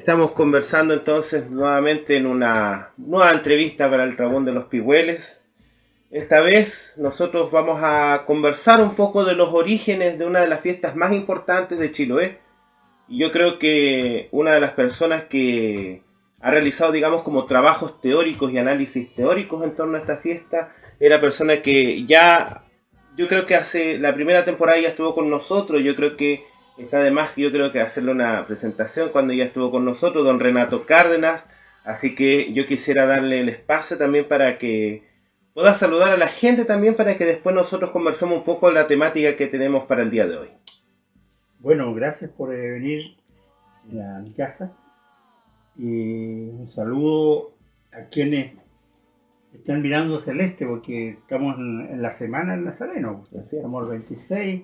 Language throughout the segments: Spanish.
Estamos conversando entonces nuevamente en una nueva entrevista para el Dragón de los Pigüeles. Esta vez nosotros vamos a conversar un poco de los orígenes de una de las fiestas más importantes de Chiloé. Y yo creo que una de las personas que ha realizado, digamos, como trabajos teóricos y análisis teóricos en torno a esta fiesta, es la persona que ya, yo creo que hace la primera temporada ya estuvo con nosotros. Yo creo que está de más, yo creo que hacerle una presentación cuando ya estuvo con nosotros, don Renato Cárdenas. Así que yo quisiera darle el espacio también para que pueda saludar a la gente también, para que después nosotros conversemos un poco la temática que tenemos para el día de hoy. Bueno, gracias por venir a mi casa y un saludo a quienes están mirando hacia el este, porque estamos en la semana en Nazareno. Estamos el 26,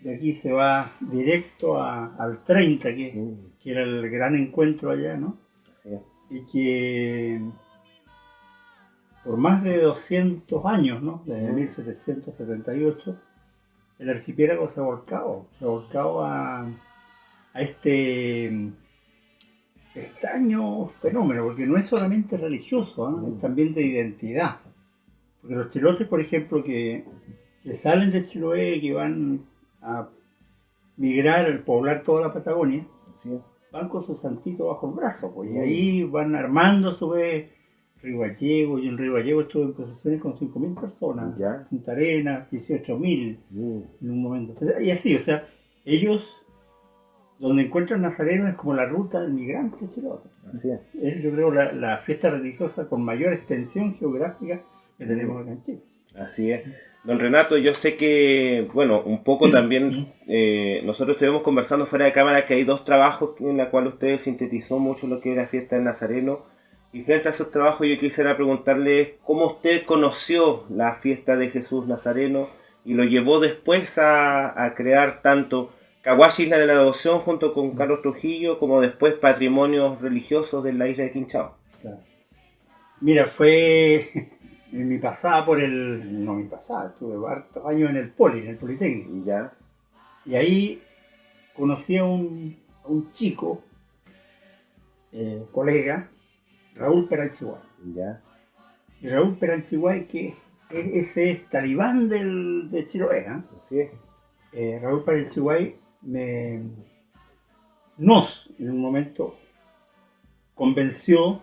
de aquí se va directo al 30, que era el gran encuentro allá, ¿no? Así es. Y que por más de 200 años, ¿no? Desde 1778, el archipiélago se ha volcado a este extraño fenómeno, porque no es solamente religioso, ¿no? Es también de identidad. Porque los chilotes, por ejemplo, que salen de Chiloé, que van a migrar, a poblar toda la Patagonia, van con su santito bajo el brazo, pues, y ahí van armando a su vez Río Gallego. Y en Río Gallego estuve en procesiones con 5.000 personas, Ya. Punta Arenas 18.000 en un momento. Y así, o sea, ellos, donde encuentran nazarenos es como la ruta del migrante chilote. Así es. Es, yo creo, la fiesta religiosa con mayor extensión geográfica que tenemos acá en Chile. Así es. Don Renato, yo sé que, bueno, un poco también nosotros estuvimos conversando fuera de cámara que hay dos trabajos en la cual usted sintetizó mucho lo que era fiesta del Nazareno. Y frente a esos trabajos yo quisiera preguntarle cómo usted conoció la fiesta de Jesús Nazareno y lo llevó después a crear tanto Caguachi Isla de la Devoción junto con Carlos Trujillo, como después patrimonios religiosos de la isla de Quinchao. Claro. Mira, fue en mi pasada por el... No, mi pasada, estuve hartos años en el Politécnico. Ya. Y ahí conocí a un chico, colega, Raúl Peranchiguay. Ya. Y Raúl Peranchiguay, que ese es talibán de Chiloé, ¿eh? Así es. Raúl Peranchiguay nos, en un momento, convenció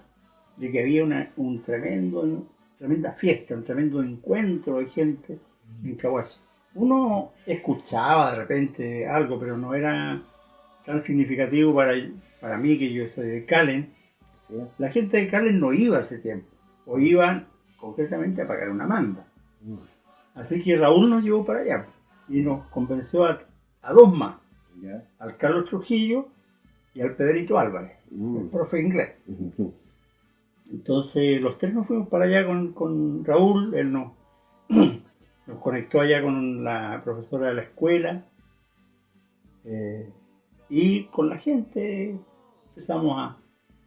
de que había una tremenda fiesta, un tremendo encuentro de gente en Caguachi. Uno escuchaba de repente algo, pero no era tan significativo para mí, que yo soy de Calen. Sí. La gente de Calen no iba hace tiempo, o iban concretamente a pagar una manda. Así que Raúl nos llevó para allá y nos convenció a dos más, Ya. al Carlos Trujillo y al Pedrito Álvarez, el profe inglés. Entonces los tres nos fuimos para allá con Raúl. Él nos conectó allá con la profesora de la escuela, y con la gente empezamos a...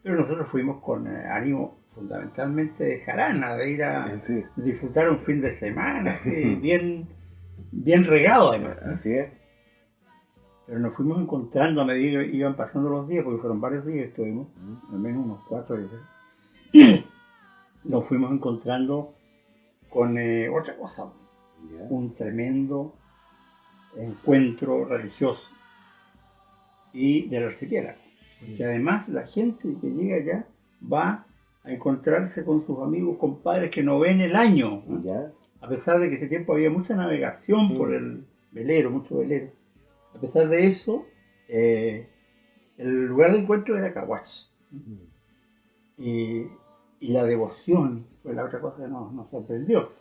Pero nosotros fuimos con ánimo fundamentalmente de jarana, de ir a disfrutar un fin de semana, así, bien regado además. Así es. Pero nos fuimos encontrando a medida que iban pasando los días, porque fueron varios días que estuvimos, al menos unos 4 días. Nos fuimos encontrando con otra cosa, un tremendo encuentro religioso y del archipiélago. Porque además la gente que llega allá va a encontrarse con sus amigos, compadres que no ven el año, ¿no? Ya. A pesar de que ese tiempo había mucha navegación por el velero, mucho velero. A pesar de eso, el lugar de encuentro era Caguachi. Y la devoción fue la otra cosa que nos sorprendió.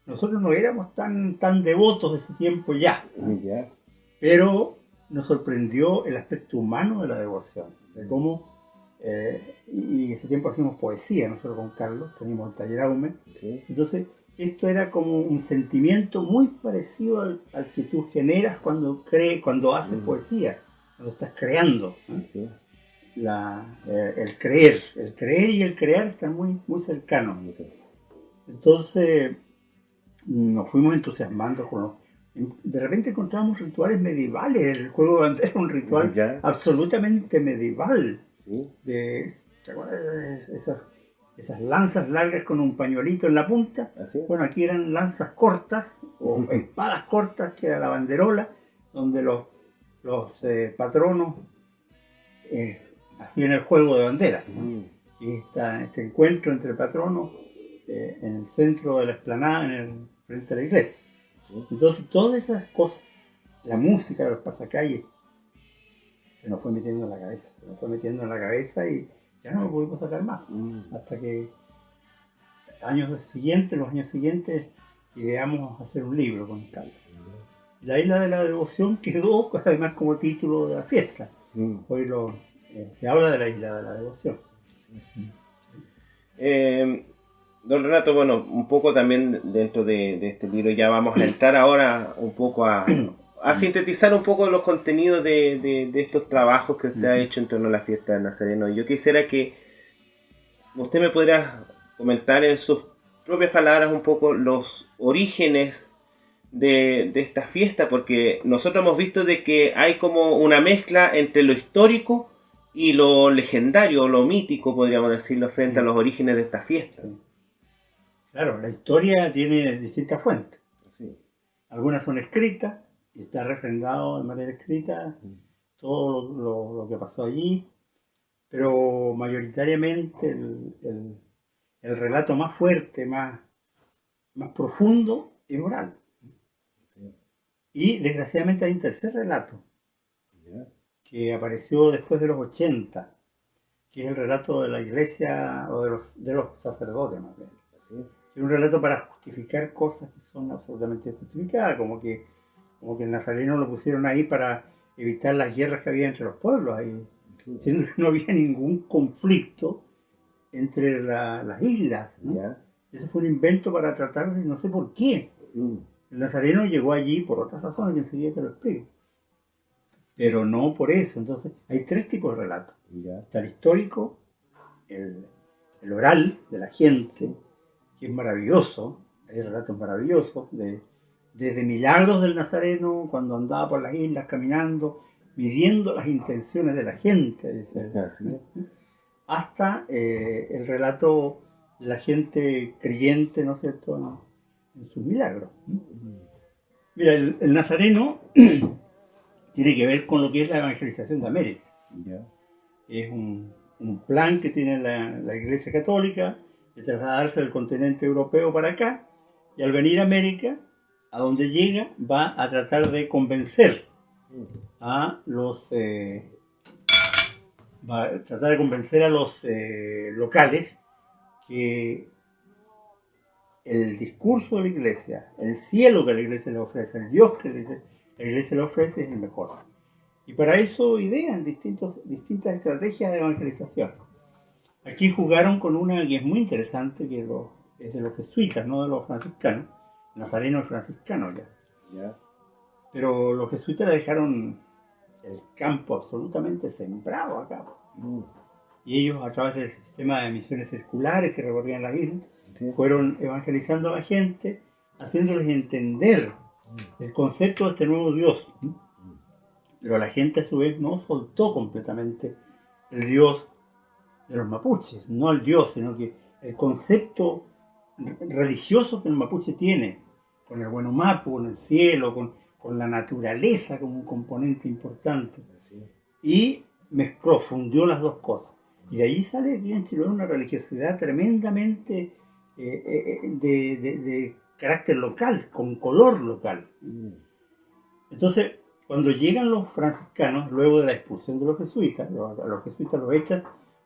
Nosotros no éramos tan devotos de ese tiempo ya, ¿no? Ya. Pero nos sorprendió el aspecto humano de la devoción, de cómo, y en ese tiempo hacíamos poesía, nosotros con Carlos, teníamos el taller Aume. Sí. Entonces, esto era como un sentimiento muy parecido al que tú generas cuando haces poesía, cuando estás creando, ¿no? Sí. El creer y el crear están muy cercanos. Entonces nos fuimos entusiasmando de repente encontramos rituales medievales. El juego de bandera era un ritual absolutamente medieval. Sí. ¿Te acuerdas de esas lanzas largas con un pañuelito en la punta? Así es. Bueno, aquí eran lanzas cortas o espadas cortas, que era la banderola, donde los patronos hacían el juego de banderas, ¿no? Y este encuentro entre patronos en el centro de la explanada, frente a la iglesia. Entonces, todas esas cosas, la música de los pasacalles, se nos fue metiendo en la cabeza, y ya no lo pudimos sacar más. Hasta que los años siguientes, ideamos hacer un libro con Carlos. La Isla de la Devoción quedó además como título de la fiesta. Hoy se habla de la Isla de la Devoción. Don Renato, bueno, un poco también dentro de este libro ya vamos a entrar ahora un poco a sintetizar un poco los contenidos de estos trabajos que usted ha hecho en torno a la fiesta del Nazareno. Yo quisiera que usted me pudiera comentar en sus propias palabras un poco los orígenes de esta fiesta, porque nosotros hemos visto de que hay como una mezcla entre lo histórico y lo legendario, lo mítico, podríamos decirlo, frente a los orígenes de esta fiesta. Claro, la historia tiene distintas fuentes. Sí. Algunas son escritas, y está refrendado de manera escrita todo lo que pasó allí, pero mayoritariamente el relato más fuerte, más profundo, es oral. Y desgraciadamente hay un tercer relato que apareció después de los 80, que es el relato de la iglesia, o de los sacerdotes más bien. Es un relato para justificar cosas que son absolutamente justificadas, como que el Nazareno lo pusieron ahí para evitar las guerras que había entre los pueblos, ahí, siendo que no había ningún conflicto entre las islas, ¿no? Eso fue un invento para tratar de, no sé por qué. El Nazareno llegó allí por otras razones que enseguida te lo explico, pero no por eso. Entonces hay tres tipos de relatos. Está el histórico, el oral de la gente, que es maravilloso. Hay relatos maravillosos desde milagros del Nazareno cuando andaba por las islas caminando, midiendo las intenciones de la gente, hasta el relato de la gente creyente, ¿no es cierto?, en sus milagros. Mira, el Nazareno tiene que ver con lo que es la evangelización de América. Es un plan que tiene la Iglesia Católica de trasladarse del continente europeo para acá, y al venir a América, a donde llega, va a tratar de convencer a los locales que el discurso de la iglesia, el cielo que la iglesia le ofrece, el Dios que la iglesia le ofrece es el mejor. Y para eso idean distintas estrategias de evangelización. Aquí jugaron con una que es muy interesante, que es de los jesuitas, no de los franciscanos. Nazareno es franciscano ya. Pero los jesuitas dejaron el campo absolutamente sembrado acá. Y ellos, a través del sistema de misiones circulares que recorrían las islas, fueron evangelizando a la gente, haciéndoles entender el concepto de este nuevo Dios. Pero la gente a su vez no soltó completamente el Dios de los mapuches, no el Dios, sino que el concepto religioso que el mapuche tiene, con el bueno mapu, con el cielo, con la naturaleza como un componente importante. Y fundió las dos cosas. Y de ahí sale aquí en Chiloé una religiosidad tremendamente de carácter local, con color local. Entonces, cuando llegan los franciscanos, luego de la expulsión de los jesuitas, a los jesuitas los echan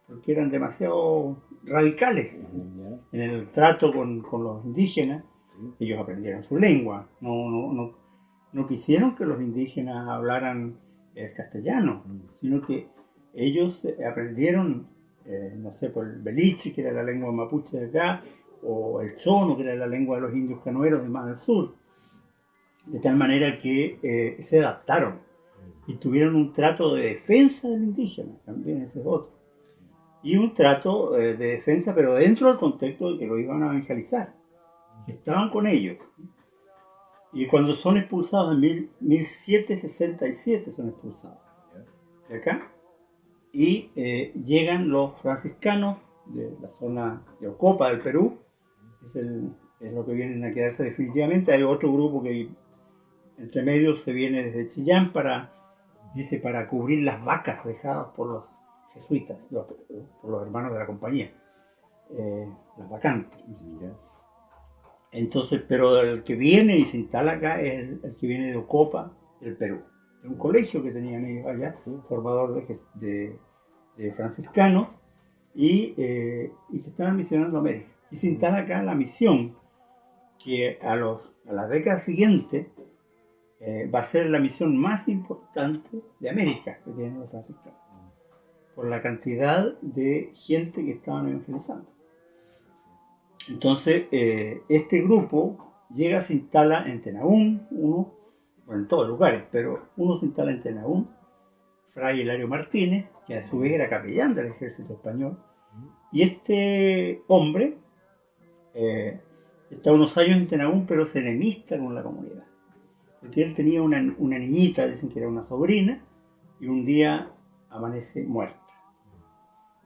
porque eran demasiado radicales en el trato con los indígenas. Ellos aprendieron su lengua, no quisieron que los indígenas hablaran el castellano, sino que ellos aprendieron, no sé, por el beliche, que era la lengua mapuche de acá, o el chono, que era la lengua de los indios canoeros de más al sur, de tal manera que se adaptaron y tuvieron un trato de defensa del indígena, también ese es otro, y un trato de defensa, pero dentro del contexto de que lo iban a evangelizar, que estaban con ellos. Y cuando son expulsados en 1767 son expulsados de acá, y llegan los franciscanos de la zona de Ocopa del Perú, es lo que vienen a quedarse definitivamente. Hay otro grupo que entre medio se viene desde Chillán para cubrir las vacas dejadas por los jesuitas, por los hermanos de la compañía, las vacantes. Entonces, pero el que viene y se instala acá es el que viene de Ocopa, del Perú, de un colegio que tenían ellos allá, formador de franciscanos, y que estaban misionando a América. Y se instala acá la misión que a la década siguiente va a ser la misión más importante de América que tienen los franciscanos, por la cantidad de gente que estaban evangelizando. Entonces, este grupo llega, se instala en Tenahún, en todos lugares, pero uno se instala en Tenahún, Fray Hilario Martínez, que a su vez era capellán del ejército español, y este hombre está unos años en Tenahún, pero se enemista con la comunidad, porque él tenía una niñita, dicen que era una sobrina, y un día amanece muerta.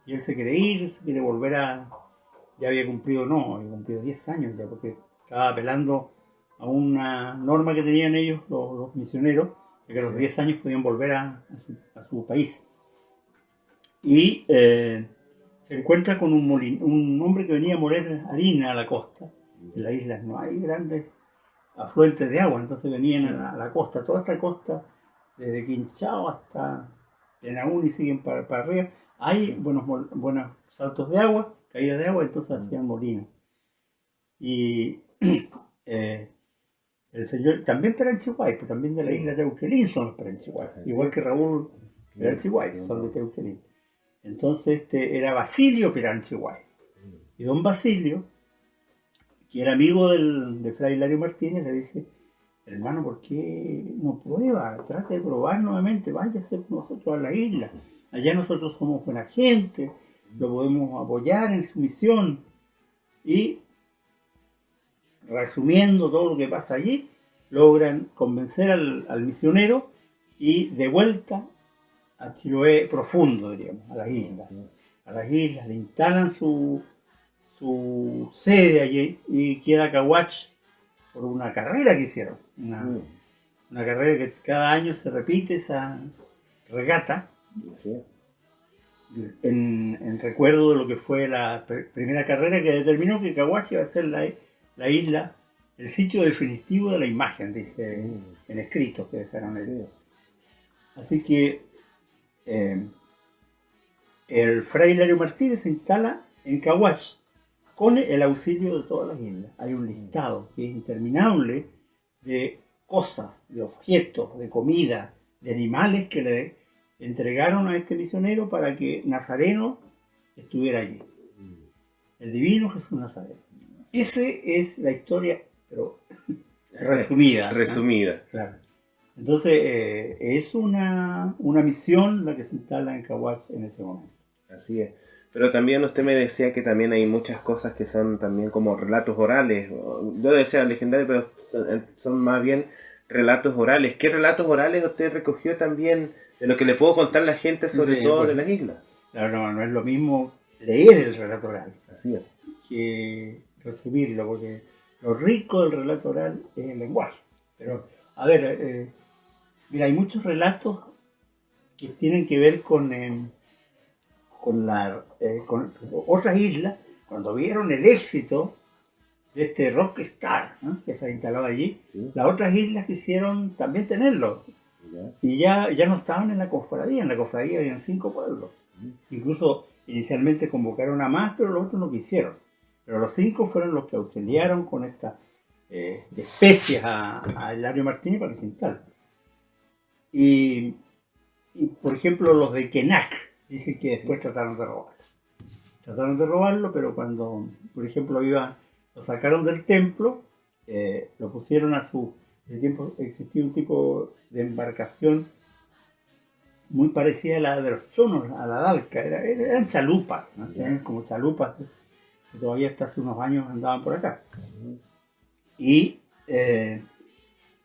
Y él se quiere ir, se quiere volver ya había cumplido 10 años ya, porque estaba apelando a una norma que tenían ellos, los misioneros, de que a los 10 años podían volver a su país. Y se encuentra con un hombre que venía a moler harina a la costa. En las islas no hay grandes afluentes de agua, entonces venían a la costa, toda esta costa, desde Quinchao hasta Tenahún y siguen para arriba. Hay buenos saltos de agua, caídas de agua, entonces hacían molinos. Y el señor, también Peranchihuay, pero también de la isla de Teuquelín son los Peranchihuay, igual que Raúl Peranchihuay, son de Teuquelín. Entonces era Basilio Peranchihuay. Y don Basilio, que era amigo de Fray Hilario Martínez, le dice: hermano, ¿por qué no prueba? Trata de probar nuevamente, váyase con nosotros a la isla. Allá nosotros somos buena gente, lo podemos apoyar en su misión. Y resumiendo todo lo que pasa allí, logran convencer al misionero y de vuelta a Chiloé profundo, diríamos, a las islas. A las islas, le instalan su sede allí y queda Caguach por una carrera que hicieron. Una carrera que cada año se repite, esa regata. Sí. En recuerdo de lo que fue la primera carrera que determinó que Caguach iba a ser la isla, el sitio definitivo de la imagen, dice en escritos que dejaron ellos. Así que el Fray Hilario Martínez se instala en Caguach con el auxilio de todas las islas. Hay un listado que es interminable de cosas, de objetos, de comida, de animales que le entregaron a este misionero para que Nazareno estuviera allí. El divino Jesús Nazareno. Esa es la historia, pero resumida. Resumida. Claro. Entonces es una misión la que se instala en Caguach en ese momento. Así es. Pero también usted me decía que también hay muchas cosas que son también como relatos orales. Yo decía legendarios, pero son más bien relatos orales. ¿Qué relatos orales usted recogió también de lo que le puedo contar a la gente, sobre todo de las islas? Claro, no es lo mismo leer el relato oral. Así es. Que resumirlo, porque lo rico del relato oral es el lenguaje. Pero, a ver, mira, hay muchos relatos que tienen que ver con otras islas, cuando vieron el éxito de este rockstar, ¿no?, que se ha instalado allí, las otras islas quisieron también tenerlo. Y ya no estaban en la cofradía habían 5 pueblos. Incluso inicialmente convocaron a más, pero los otros no quisieron. Pero los 5 fueron los que auxiliaron con estas especies a Hilario Martínez para que se instale. Y por ejemplo, los de Quenac dicen que después trataron de robarlo. Pero cuando, por ejemplo, lo sacaron del templo, lo pusieron de tiempo existía un tipo de embarcación muy parecida a la de los chonos, a la dalca. Eran chalupas, ¿no? Eran como chalupas que todavía hasta hace unos años andaban por acá. Y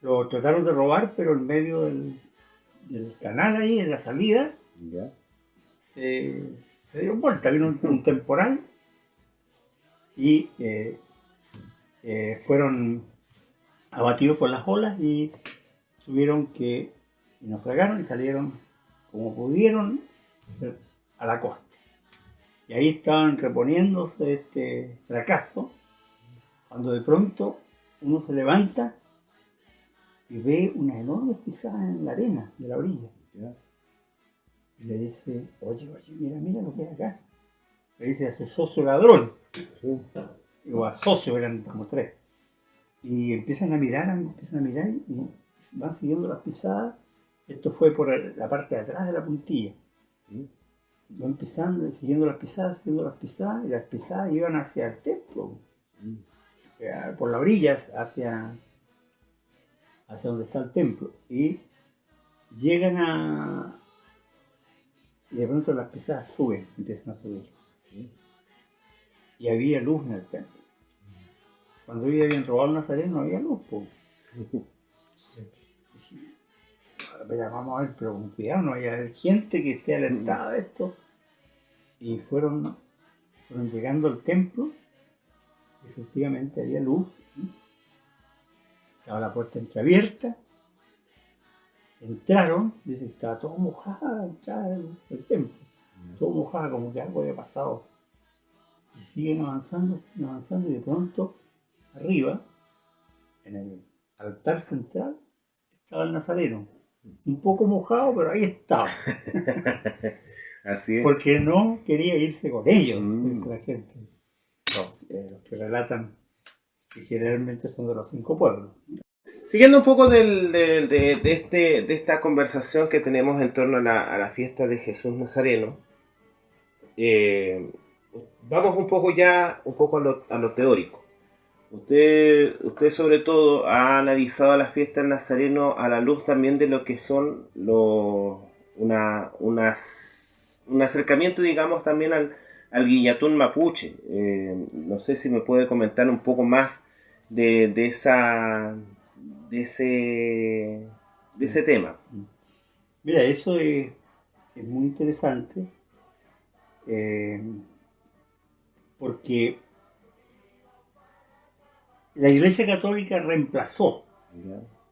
lo trataron de robar, pero en medio del canal ahí, en la salida, se dio vuelta, vino un temporal y fueron abatidos por las olas y tuvieron que, y naufragaron y salieron como pudieron a la costa. Y ahí estaban reponiéndose de este fracaso, cuando de pronto uno se levanta y ve unas enormes pisadas en la arena de la orilla. ¿Ya? Y le dice, oye, mira lo que hay acá. Le dice a su socio ladrón, o a socio, eran como 3. Y empiezan a mirar y van siguiendo las pisadas. Esto fue por la parte de atrás de la puntilla. Van pisando, siguiendo las pisadas, y las pisadas iban hacia el templo. Por la orilla, hacia donde está el templo. Y llegan y de pronto las pisadas empiezan a subir. Y había luz en el templo. Cuando ellos habían robado el Nazareno no había luz. Vamos a ver, pero con cuidado, no haya gente que esté alertada de esto. Y fueron llegando al templo. Y efectivamente había luz. Estaba la puerta entreabierta. Entraron, dice que estaba todo mojada la entrada del templo. Todo mojada, como que algo había pasado. Y siguen avanzando y de pronto arriba, en el altar central, estaba el Nazareno. Un poco mojado, pero ahí estaba. Así es. Porque no quería irse con ellos, dice la gente. Los que relatan que generalmente son de los 5 pueblos. Siguiendo un poco de esta conversación que tenemos en torno a la fiesta de Jesús Nazareno, vamos un poco a lo teórico. Usted sobre todo ha analizado la fiesta del Nazareno a la luz también de lo que son un acercamiento, digamos, también al guillatún mapuche. No sé si me puede comentar un poco más de ese tema. Mira, eso es muy interesante porque la Iglesia Católica reemplazó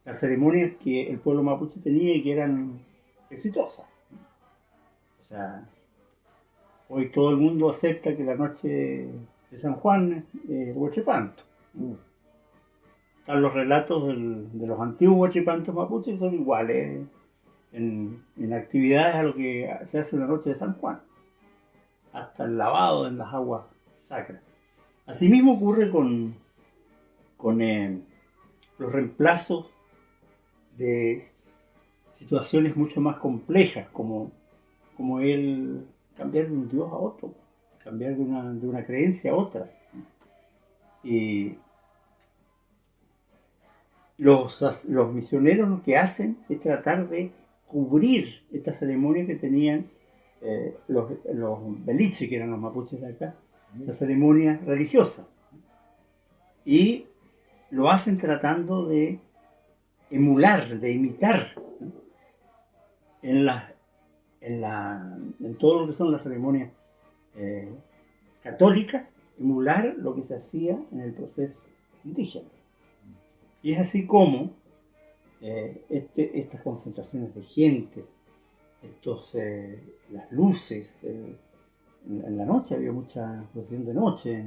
las ceremonias que el pueblo mapuche tenía y que eran exitosas. O sea, hoy todo el mundo acepta que la noche de San Juan es Huachipanto. Están los relatos de los antiguos huachipantos mapuches que son iguales en actividades a lo que se hace en la noche de San Juan, hasta el lavado en las aguas sacras. Asimismo ocurre con los reemplazos de situaciones mucho más complejas, como el cambiar de un dios a otro, cambiar de una creencia a otra. Y los misioneros lo que hacen es tratar de cubrir estas ceremonias que tenían los beliches, que eran los mapuches de acá, las ceremonias religiosas. Y lo hacen tratando de emular, de imitar en todo lo que son las ceremonias católicas, emular lo que se hacía en el proceso indígena. Y es así como estas concentraciones de gente, las luces, en la noche había mucha procesión de noche,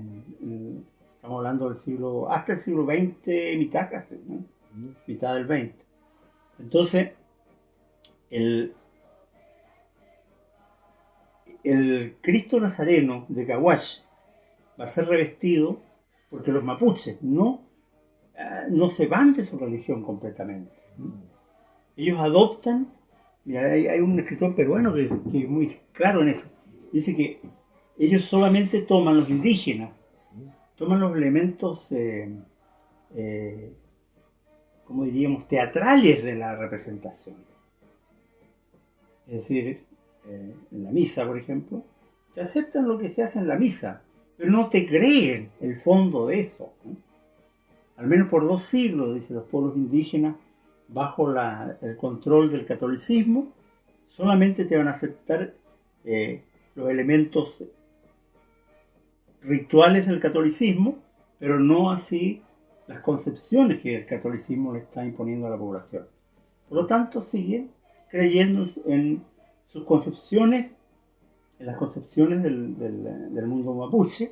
estamos hablando hasta el siglo XX, mitad casi, ¿no? Mitad del XX. Entonces, el Cristo Nazareno de Caguache va a ser revestido porque los mapuches no se van de su religión completamente. Ellos adoptan, hay un escritor peruano que es muy claro en eso, dice que ellos solamente toman los indígenas, toman los elementos, como diríamos, teatrales de la representación. Es decir, en la misa, por ejemplo, te aceptan lo que se hace en la misa, pero no te creen el fondo de eso, ¿no? Al menos por 2 siglos, dicen los pueblos indígenas, bajo el control del catolicismo, solamente te van a aceptar los elementos rituales del catolicismo, pero no así las concepciones que el catolicismo le está imponiendo a la población. Por lo tanto, sigue creyendo en sus concepciones, en las concepciones del mundo mapuche,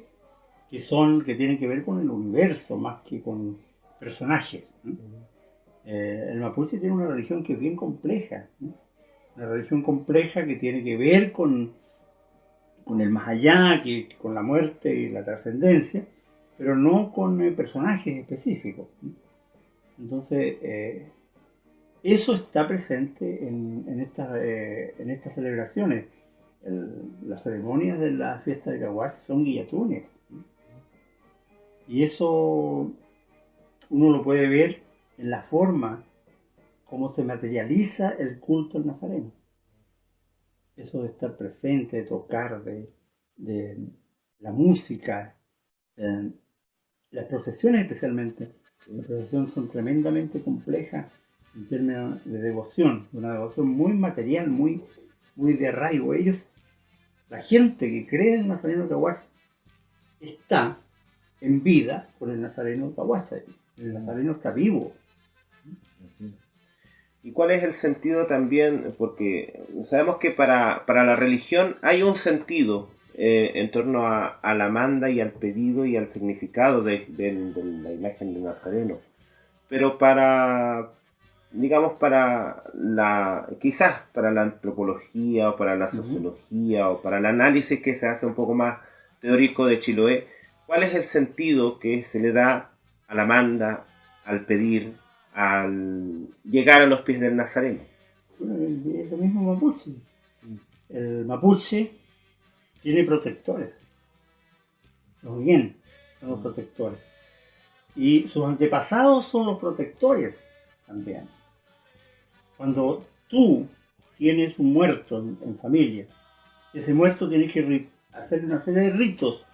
que tienen que ver con el universo más que con personajes, ¿no? El mapuche tiene una religión que es bien compleja, ¿no? Una religión compleja que tiene que ver con el más allá, con la muerte y la trascendencia, pero no con personajes específicos, ¿no? Entonces, eso está presente en estas celebraciones. Las ceremonias de la fiesta de Caguas son guillatunes, ¿no? Y eso uno lo puede ver en la forma como se materializa el culto al Nazareno. Eso de estar presente, de tocar, de la música, las procesiones especialmente. Las procesiones son tremendamente complejas en términos de devoción, una devoción muy material, muy de arraigo. La gente que cree en el Nazareno Caguache está en vida con el Nazareno Caguache. El Nazareno está vivo. ¿Y cuál es el sentido también? Porque sabemos que para la religión hay un sentido en torno a la manda y al pedido y al significado de la imagen de Nazareno. Pero quizás para la antropología o para la sociología o para el análisis que se hace un poco más teórico de Chiloé, ¿cuál es el sentido que se le da a la manda, al pedir, al llegar a los pies del Nazareno? Bueno, es lo mismo mapuche. El mapuche tiene protectores. Los bien son los protectores. Y sus antepasados son los protectores también. Cuando tú tienes un muerto en familia, ese muerto tiene que hacer una serie de ritos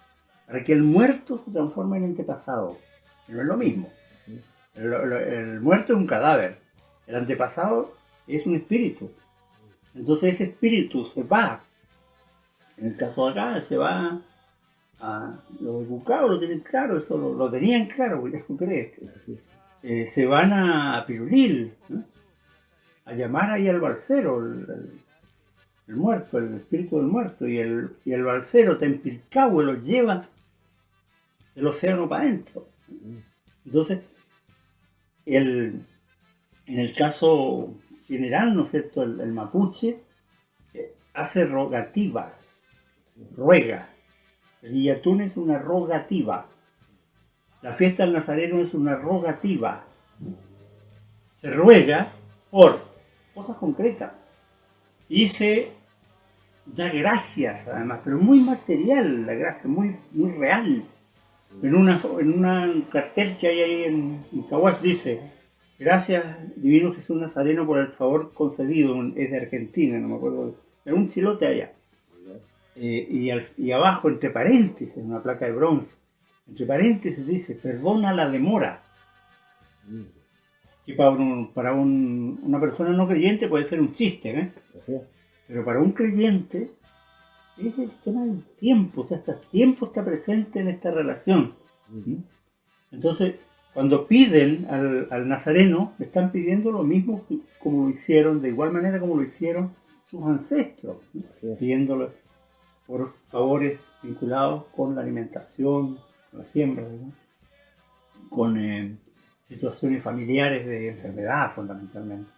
para que el muerto se transforme en antepasado. Que no es lo mismo. El muerto es un cadáver. El antepasado es un espíritu. Entonces ese espíritu se va. En el caso de acá, se va a los educados, lo tienen claro, eso lo tenían claro, ¿tú crees? Se van a Pirulil, ¿no? A llamar ahí al balsero, el muerto, el espíritu del muerto, y el balsero Tempilcahue lo lleva del océano para adentro. Entonces, en el caso general, ¿no es cierto?, el mapuche hace rogativas, ruega. El guillatún es una rogativa. La fiesta del Nazareno es una rogativa. Se ruega por cosas concretas y se da gracias, además, pero muy material la gracia, muy real. En un cartel que hay ahí en Caguas dice: gracias, Divino Jesús Nazareno, por el favor concedido. Es de Argentina, no me acuerdo, de un chilote allá. Y abajo, entre paréntesis, una placa de bronce, entre paréntesis dice: perdona la demora. Que para una persona no creyente puede ser un chiste, ¿eh? Pero para un creyente es el tema del tiempo, o sea, hasta el tiempo está presente en esta relación. Entonces, cuando piden al Nazareno, le están pidiendo lo mismo como lo hicieron, de igual manera como lo hicieron sus ancestros, ¿no? Pidiéndole por favores vinculados con la alimentación, con la siembra, ¿no? Con situaciones familiares de enfermedad, fundamentalmente.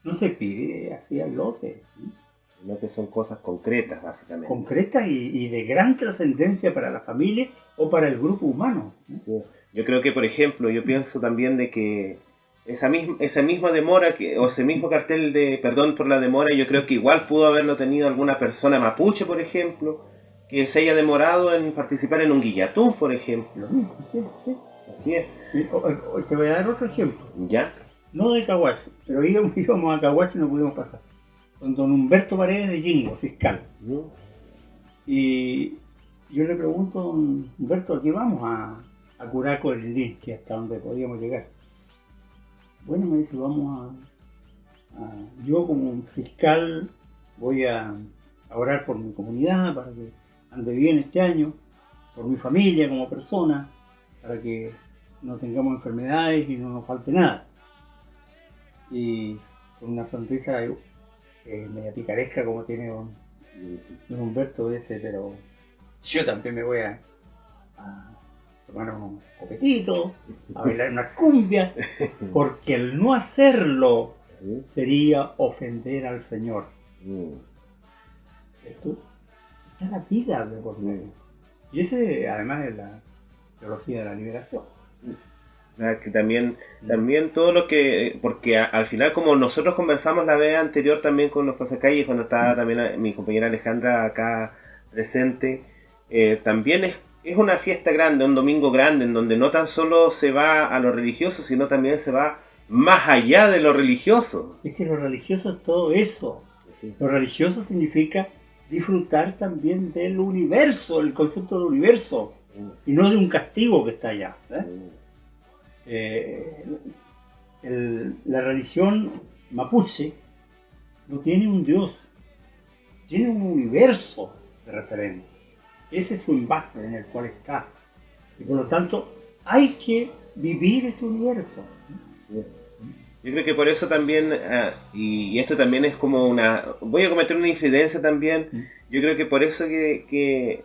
No se pide así al lote, ¿no? Sino que son cosas concretas, básicamente. Concretas y de gran trascendencia para la familia o para el grupo humano, ¿no? Sí. Yo creo que, por ejemplo, yo pienso también de que esa misma demora, o ese mismo cartel de perdón por la demora, yo creo que igual pudo haberlo tenido alguna persona mapuche, por ejemplo, que se haya demorado en participar en un guillatún, por ejemplo. Sí. Así es. Te voy a dar otro ejemplo. ¿Ya? No de Caguache, pero íbamos a Caguache y no pudimos pasar. Con don Humberto Paredes de Jingo, fiscal. Y yo le pregunto a don Humberto: aquí vamos a Curaco del Lindín, que hasta donde podíamos llegar. Bueno, me dice, yo como fiscal voy a a orar por mi comunidad, para que ande bien este año, por mi familia como persona, para que no tengamos enfermedades y no nos falte nada. Y con una sonrisa media picaresca como tiene don Humberto ese, pero yo también me voy a tomar unos copetitos, a bailar unas cumbias, porque el no hacerlo sería ofender al Señor. Esto está la vida de por medio. Y ese además es la teología de la liberación. Que también todo lo que, porque al final, como nosotros conversamos la vez anterior también con los José Calle, cuando estaba también mi compañera Alejandra acá presente, también es una fiesta grande, un domingo grande, en donde no tan solo se va a lo religioso, sino también se va más allá de lo religioso. Es que lo religioso es todo eso. Sí. Lo religioso significa disfrutar también del universo, el concepto del universo, y no de un castigo que está allá. La religión mapuche no tiene un dios, tiene un universo de referente. Ese es su envase en el cual está. Y por lo tanto, hay que vivir ese universo. Yo creo que por eso también, y esto también es como voy a cometer una infidencia también, yo creo que por eso que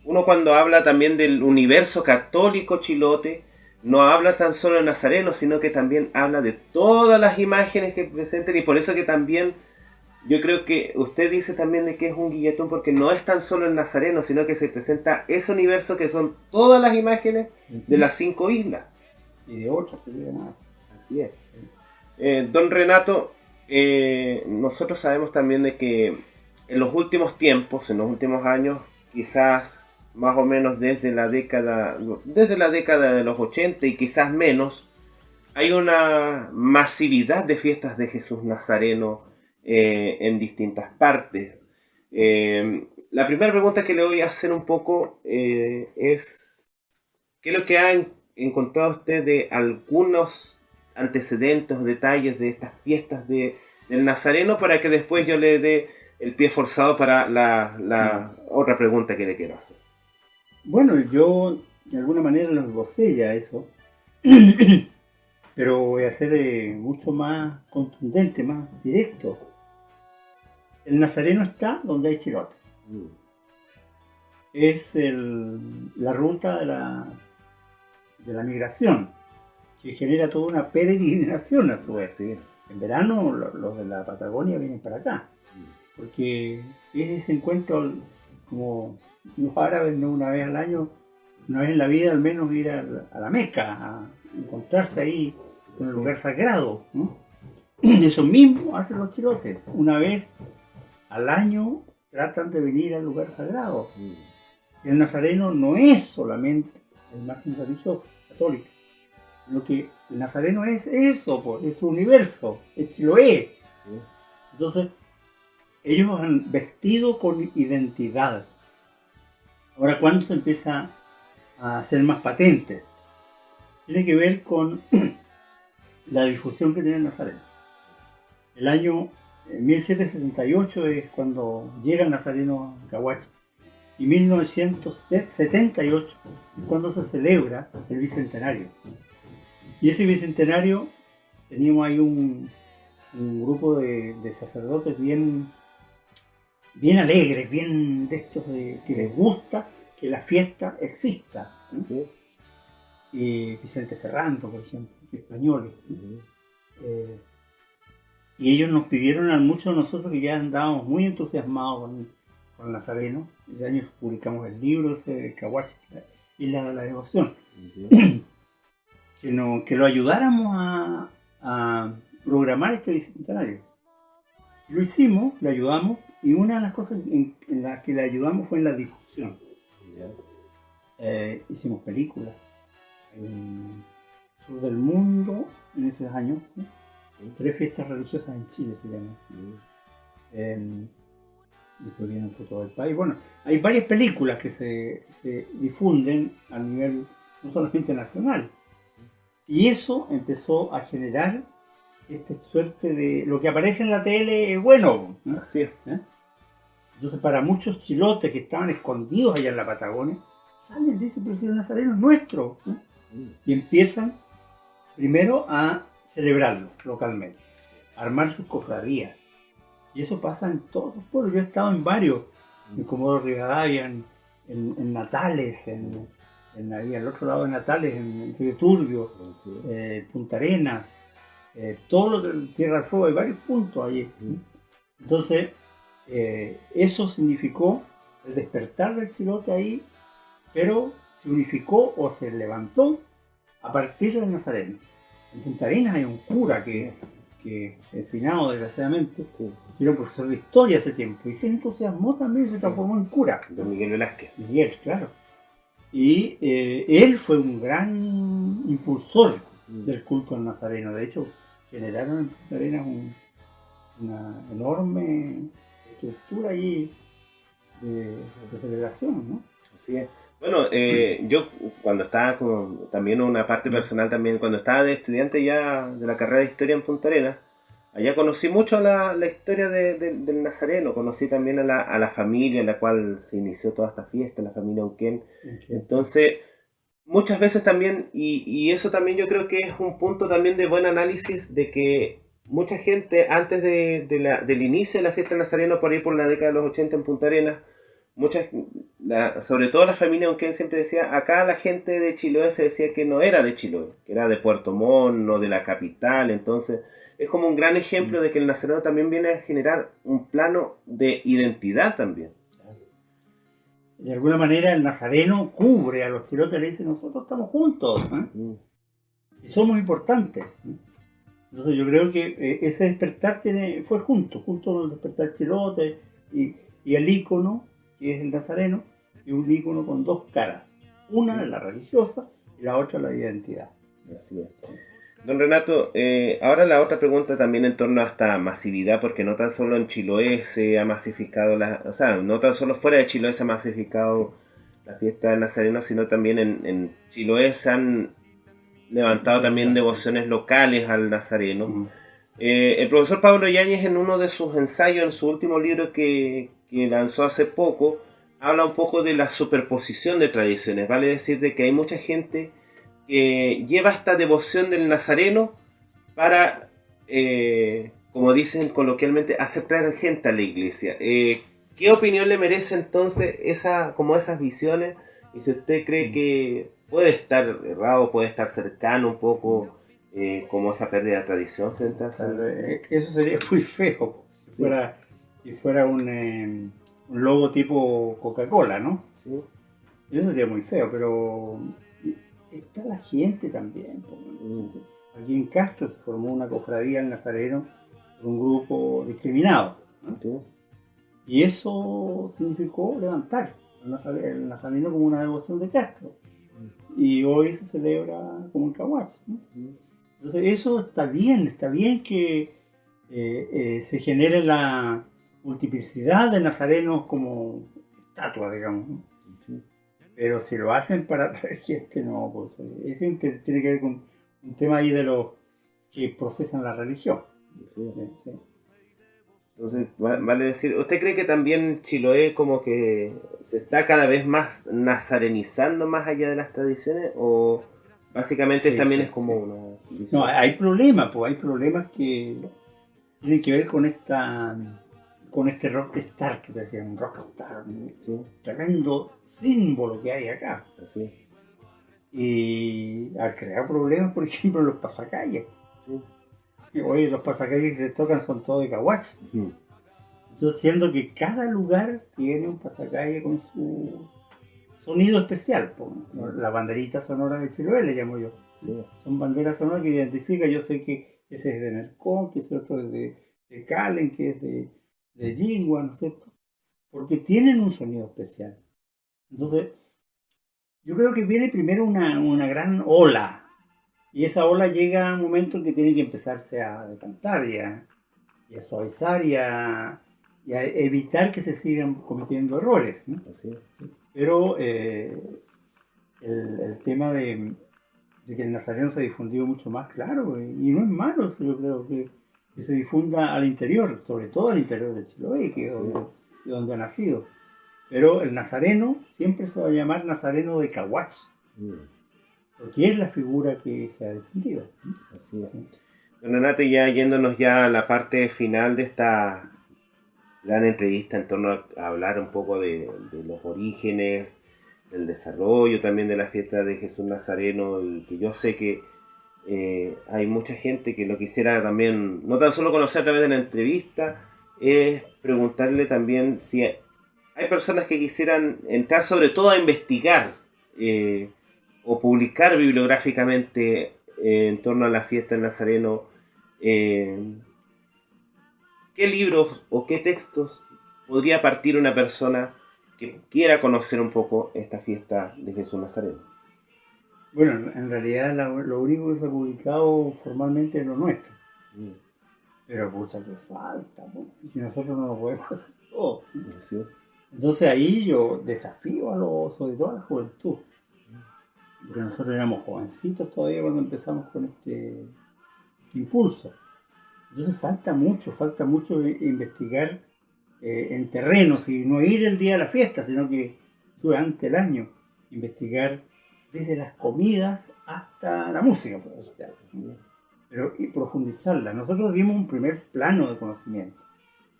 uno cuando habla también del universo católico chilote, no habla tan solo de Nazareno, sino que también habla de todas las imágenes que presenten, y por eso que también yo creo que usted dice también de que es un guilletón, porque no es tan solo el Nazareno, sino que se presenta ese universo que son todas las imágenes de las 5 islas. Y de otras que viven más. Así es. Don Renato, nosotros sabemos también de que en los últimos tiempos, en los últimos años, quizás más o menos desde la década de los 80 y quizás menos, hay una masividad de fiestas de Jesús Nazareno en distintas partes. La primera pregunta que le voy a hacer un poco es, ¿qué es lo que ha encontrado usted de algunos antecedentes o detalles de estas fiestas del Nazareno, para que después yo le dé el pie forzado para la otra pregunta que le quiero hacer? Bueno, yo de alguna manera lo esbocé ya eso, pero voy a ser mucho más contundente, más directo. El Nazareno está donde hay chilote. Es la ruta de la migración, que genera toda una peregrinación a su vez. Sí. En verano los de la Patagonia vienen para acá, porque es ese encuentro, como los árabes, ¿no? Una vez al año, una vez en la vida al menos, ir a la Meca, a encontrarse ahí con el lugar sagrado, ¿no? Eso mismo hacen los chilotes. Una vez al año tratan de venir al lugar sagrado. El Nazareno no es solamente la imagen religiosa católica, sino que el Nazareno es eso, pues, es su universo, es Chiloé. Sí. Entonces, ellos han vestido con identidad. Ahora, ¿cuándo se empieza a ser más patente? Tiene que ver con la difusión que tiene el Nazareno. El año 1778 es cuando llega el Nazareno a Cahuachi, y 1978 es cuando se celebra el Bicentenario. Y ese Bicentenario teníamos ahí un grupo de sacerdotes bien alegres, bien de estos que les gusta que la fiesta exista. ¿Sí? Vicente Ferrando, por ejemplo, españoles. Y ellos nos pidieron a muchos de nosotros, que ya andábamos muy entusiasmados con Nazareno. Ese año publicamos el libro de Cahuachi, Isla de la Devoción. Que lo ayudáramos a programar este bicentenario. Lo hicimos, le ayudamos, y una de las cosas en las que le ayudamos fue en la difusión. Hicimos películas en el sur del mundo en esos años, ¿no? 3 fiestas religiosas en Chile se llaman. Después vienen por todo el país. Bueno, hay varias películas que se difunden a nivel no solamente nacional. Y eso empezó a generar esta suerte de lo que aparece en la tele es bueno, ¿no? Así es. Entonces, para muchos chilotes que estaban escondidos allá en la Patagonia, salen y dicen, pero si el nazareno es nuestro, ¿no? Y empiezan primero a celebrarlo localmente, a armar sus cofradías. Y eso pasa en todos los pueblos. Yo he estado en varios, en Comodoro Rivadavia, en Natales, ahí al otro lado de Natales, en Río Turbio, Punta Arenas, todo lo que Tierra del Fuego, hay varios puntos allí. Entonces, eso significó el despertar del chilote ahí, pero se unificó o se levantó a partir del nazareno. En Punta Arenas hay un cura que es finado desgraciadamente, que era un profesor de historia hace tiempo, y se entusiasmó también, se transformó en cura. Don Miguel Velázquez. Miguel, claro. Y él fue un gran impulsor del culto al nazareno. De hecho, generaron en Punta Arenas una enorme estructura allí de celebración, ¿no? Así es. Bueno, yo cuando estaba con también una parte personal también, cuando estaba de estudiante ya de la carrera de historia en Punta Arenas, allá conocí mucho la historia del Nazareno, conocí también a la familia en la cual se inició toda esta fiesta, la familia Uquén. Entonces, muchas veces también, y eso también yo creo que es un punto también de buen análisis, de que mucha gente antes del inicio de la fiesta del Nazareno, por ahí por la década de los 80 en Punta Arenas, sobre todo la familia Unquén siempre decía, acá la gente de Chiloé se decía que no era de Chiloé, que era de Puerto Montt, no de la capital. Entonces es como un gran ejemplo de que el nazareno también viene a generar un plano de identidad también. De alguna manera el nazareno cubre a los chilotes y le dice, nosotros estamos juntos, y somos importantes. Entonces yo creo que ese despertar fue junto el despertar chilote y el ícono, que es el nazareno, y un ícono con dos caras. Una es la religiosa y la otra la identidad. Así es. Don Renato, ahora la otra pregunta también en torno a esta masividad, porque no tan solo en Chiloé se ha masificado, o sea, no tan solo fuera de Chiloé se ha masificado la fiesta del Nazareno, sino también en Chiloé se han levantado también devociones locales al Nazareno. El profesor Pablo Yáñez, en uno de sus ensayos, en su último libro que lanzó hace poco, habla un poco de la superposición de tradiciones. Vale decir de que hay mucha gente que lleva esta devoción del Nazareno para, como dicen coloquialmente, aceptar gente a la iglesia. ¿Qué opinión le merece entonces esas visiones? Y si usted cree que puede estar errado, puede estar cercano un poco, como esa pérdida de tradición frente a eso sería muy feo si fuera un logo tipo Coca-Cola, ¿no? Sí. Eso sería muy feo, pero está la gente también. Aquí en Castro se formó una cofradía del Nazareno por un grupo discriminado, ¿no? Sí. Y eso significó levantar el Nazareno como una devoción de Castro. Y hoy se celebra como en Caguache, ¿no? Entonces eso está bien que se genere la multiplicidad de nazarenos como estatua, digamos, ¿no? Pero si lo hacen para atraer gente, no, pues eso tiene que ver con un tema ahí de los que profesan la religión. Sí. Entonces, vale decir, ¿usted cree que también Chiloé como que se está cada vez más nazarenizando más allá de las tradiciones? ¿O básicamente también es como una... No, hay problemas que tienen que ver con este rockstar que decían, un rockstar, un tremendo símbolo que hay acá. Así. Y al crear problemas, por ejemplo, los pasacalles. Hoy los pasacalles que se tocan son todos de Caguache. Entonces, siendo que cada lugar tiene un pasacalle con su sonido especial. La banderita sonora de Chiloé le llamo yo. Sí. Son banderas sonoras que identifican. Yo sé que ese es de Nercón, que ese otro es de Calen, que es de Yingua, ¿no es cierto? Porque tienen un sonido especial. Entonces, yo creo que viene primero una gran ola. Y esa ola llega a un momento en que tiene que empezarse a decantar y a suavizar y a evitar que se sigan cometiendo errores, ¿no? Así. Pero el tema de de que el nazareno se ha difundido mucho más, claro, y no es malo, yo creo que se difunda al interior, sobre todo al interior de Chiloé, que es donde ha nacido. Pero el nazareno siempre se va a llamar nazareno de Caguach, porque es la figura que se ha difundido. Así es. Don Renato, ya yéndonos ya a la parte final de esta gran entrevista en torno a hablar un poco de los orígenes, del desarrollo también de la fiesta de Jesús Nazareno, y que yo sé que hay mucha gente que lo quisiera también, no tan solo conocer a través de la entrevista, es preguntarle también si hay personas que quisieran entrar sobre todo a investigar o publicar bibliográficamente en torno a la fiesta del Nazareno. ¿Qué libros o qué textos podría partir una persona que quiera conocer un poco esta fiesta de Jesús Nazareno? Bueno, en realidad lo único que se ha publicado formalmente es lo nuestro. Pero pucha que falta, y nosotros no lo podemos hacer todo. Sí. Entonces ahí yo desafío sobre todo a la juventud. Porque nosotros éramos jovencitos todavía cuando empezamos con este impulso. Entonces falta mucho investigar en terrenos y no ir el día de la fiesta, sino que durante el año investigar desde las comidas hasta la música, pero y profundizarla. Nosotros dimos un primer plano de conocimiento,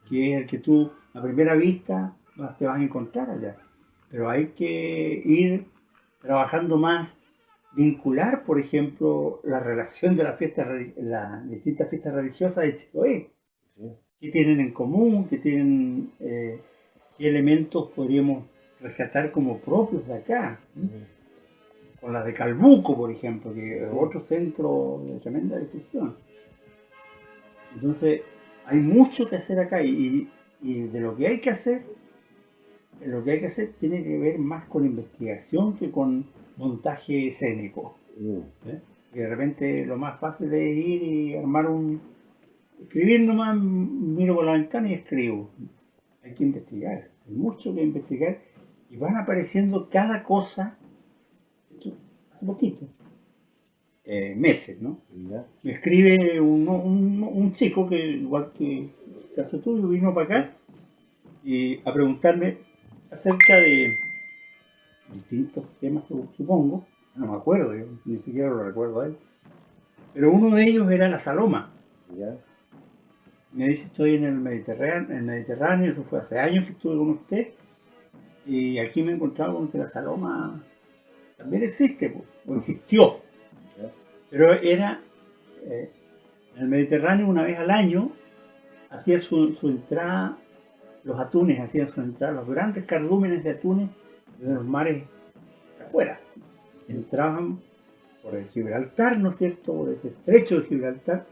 que es el que tú a primera vista te vas a encontrar allá, pero hay que ir trabajando más, vincular, por ejemplo, la relación de las distintas fiestas religiosas de Chiloé. Sí. ¿Qué tienen en común? ¿Qué elementos podríamos rescatar como propios de acá? Con la de Calbuco, por ejemplo, que es otro centro de tremenda difusión. Entonces, hay mucho que hacer acá y de lo que hay que hacer tiene que ver más con investigación que con montaje escénico. Que de repente lo más fácil es ir y armar escribir nomás, miro por la ventana y escribo. Hay que investigar, hay mucho que investigar y van apareciendo cada cosa. Hace poquito, meses, ¿no? Me escribe un chico que, igual que el caso tuyo, vino para acá y a preguntarme acerca de distintos temas, supongo, no me acuerdo, yo ni siquiera lo recuerdo a él, pero uno de ellos era la Saloma. Me dice, estoy en el Mediterráneo, eso fue hace años que estuve con usted, y aquí me he encontrado con que la Saloma también existe, o existió, pero era en el Mediterráneo una vez al año, hacía su entrada, los atunes hacían su entrada, los grandes cardúmenes de atunes de los mares afuera, entraban por el Gibraltar, ¿no es cierto?, por ese estrecho de Gibraltar,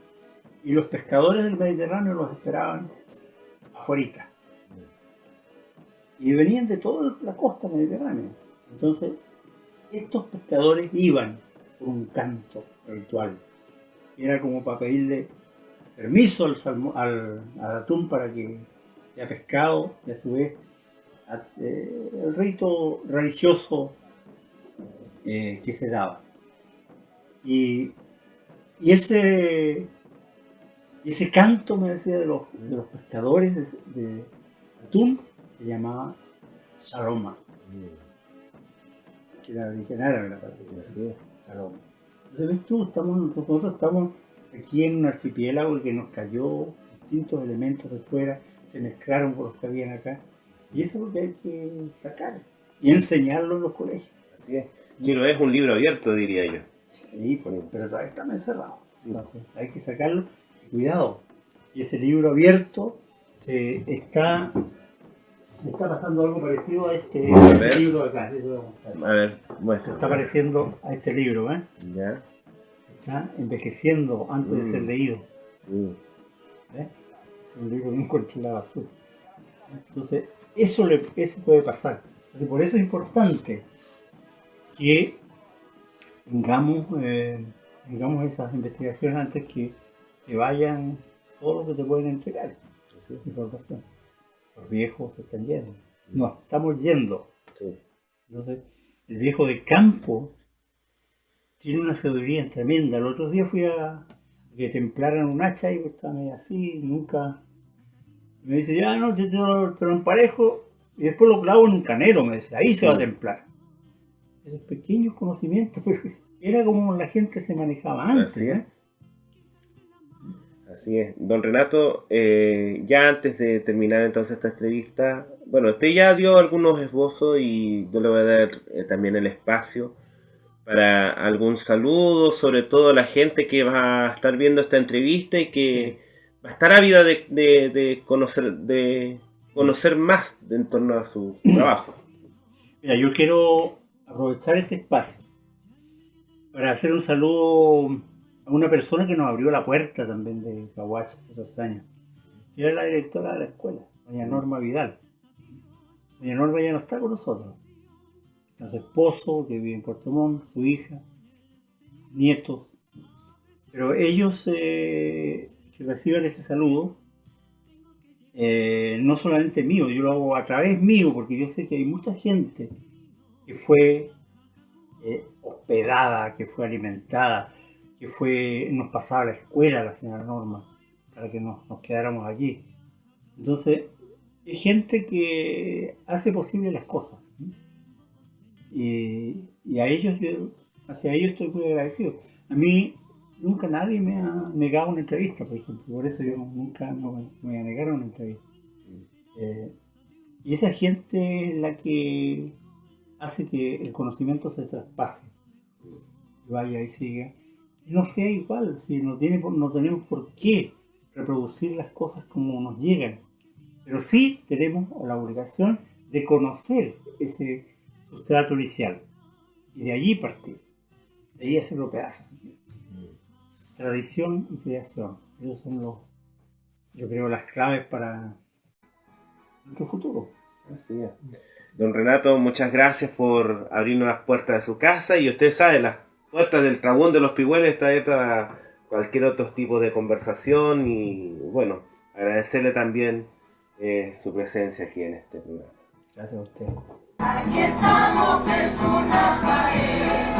y los pescadores del Mediterráneo los esperaban afuera, y venían de toda la costa mediterránea. Entonces estos pescadores iban por un canto ritual. Era como para pedirle permiso al atún para que sea pescado, y a su vez el rito religioso que se daba. Y ese canto, me decía, de los pescadores de atún se llamaba Saloma. Que era originaria de la parte de Saloma. Entonces, ves tú, nosotros estamos aquí en un archipiélago que nos cayó distintos elementos de fuera, se mezclaron con los que habían acá, y eso es lo que hay que sacar y enseñarlo en los colegios. Así es. Chilo es un libro abierto, diría yo. Sí, pero todavía está encerrado. Entonces, hay que sacarlo, y cuidado. Y ese libro abierto está pasando algo parecido a este libro de acá. A ver, bueno. Está pareciendo a este libro, ¿eh? Ya. Está envejeciendo antes de ser leído. Sí. ¿Eh? Es un libro que no encuentro en la basura. Entonces, eso puede pasar. Entonces, por eso es importante que tengamos esas investigaciones antes que se vayan todo lo que te pueden entregar. Información. Los viejos se están yendo. Nos estamos yendo. Sí. Entonces, el viejo de campo tiene una sabiduría tremenda. El otro día fui a que templaran un hacha y estaba medio así, nunca... Me dice, ya no, yo te lo emparejo y después lo clavo en un canero, me dice, ahí se va a templar. Esos pequeños conocimientos, pero era como la gente se manejaba antes. Así es. Así es. Don Renato, ya antes de terminar entonces esta entrevista, bueno, usted ya dio algunos esbozos y yo le voy a dar también el espacio para algún saludo, sobre todo a la gente que va a estar viendo esta entrevista y que va a estar ávida de conocer más en torno a su trabajo. Mira, yo quiero aprovechar este espacio para hacer un saludo a una persona que nos abrió la puerta también de Cahuacha esos años, que era la directora de la escuela, doña Norma Vidal. Doña Norma ya no está con nosotros. Está su esposo, que vive en Puerto Montt, su hija, nietos. Pero ellos que reciban este saludo, no solamente mío, yo lo hago a través mío, porque yo sé que hay mucha gente que fue hospedada, que fue alimentada, que nos pasaba a la escuela la señora Norma, para que nos quedáramos allí. Entonces, hay gente que hace posible las cosas. Y a ellos, hacia ellos estoy muy agradecido. A mí nunca nadie me ha negado una entrevista, por ejemplo. Por eso yo nunca me voy a negar una entrevista. Y esa gente es la que hace que el conocimiento se traspase. Vaya y siga. Y no sea igual, si no tenemos por qué reproducir las cosas como nos llegan. Pero sí tenemos la obligación de conocer ese sustrato inicial y de allí partir, de ahí hacerlo pedazos. Tradición y creación, esos son yo creo, las claves para nuestro futuro. Así es. Don Renato, muchas gracias por abrirnos las puertas de su casa, y usted sabe, las puertas del Trabún de los Pigüeles está abiertas a cualquier otro tipo de conversación, y bueno, agradecerle también su presencia aquí en este programa. Gracias a usted. Aquí estamos, Jesús Nazaret.